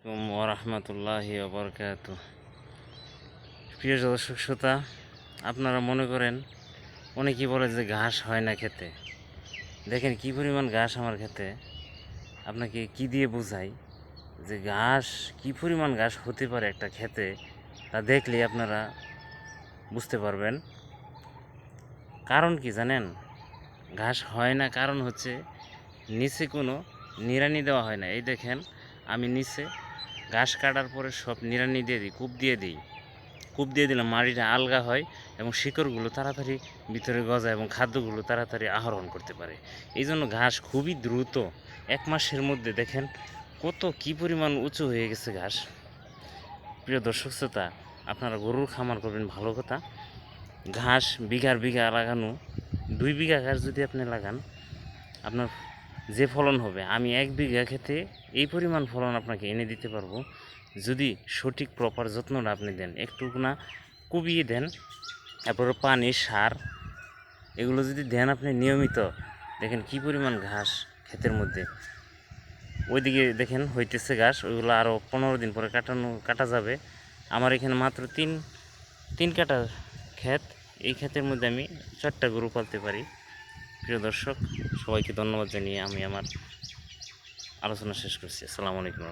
ওরহমতুল্লাহি ওবরকাতু। প্রিয় দর্শক শ্রোতা, আপনারা মনে করেন অনেকেই বলে যে ঘাস হয় না খেতে। দেখেন কি পরিমাণ ঘাস আমার খেতে। আপনাকে কি দিয়ে বোঝাই যে ঘাস কি পরিমাণ ঘাস হতে পারে একটা খেতে, তা দেখলেই আপনারা বুঝতে পারবেন। কারণ কি জানেন? ঘাস হয় না কারণ হচ্ছে নিচে কোনো নিড়ানি দেওয়া হয় না। এই দেখেন, আমি নিচে ঘাস কাটার পরে সব নিড়ানি দিয়ে দিই, কূপ দিয়ে দিই। কূপ দিয়ে দিলে মাটিটা আলগা হয় এবং শিকড়গুলো তাড়াতাড়ি ভিতরে গজায় এবং খাদ্যগুলো তাড়াতাড়ি আহরণ করতে পারে। এই জন্য ঘাস খুবই দ্রুত 1 মাসের মধ্যে দেখেন কত কি পরিমাণ উঁচু হয়ে গেছে ঘাস। প্রিয় দর্শক শ্রোতা, আপনারা গরুর খামার করবেন ভালো কথা। ঘাস বিঘার বিঘা লাগানো, 2 বিঘা ঘাস যদি আপনি লাগান, আপনার যে ফলন হবে, আমি 1 বিঘা খেতে এই পরিমাণ ফলন আপনাকে এনে দিতে পারবো যদি সঠিক প্রপার যত্নটা আপনি দেন। একটু না কুবিয়ে দেন, তারপরে পানি, সার এগুলো যদি দেন আপনি নিয়মিত, দেখেন কি পরিমাণ ঘাস ক্ষেতের মধ্যে। ওইদিকে দেখেন হইতেছে ঘাস, ওইগুলো আরও 15 দিন পরে কাটা যাবে। আমার এখানে মাত্র তিন কাটা ক্ষেত। এই ক্ষেতের মধ্যে আমি 4টা গরু পালতে পারি। প্রিয় দর্শক, সবাইকে ধন্যবাদ জানিয়ে আমি আমার আলোচনা শেষ করছি। আসসালামু আলাইকুম।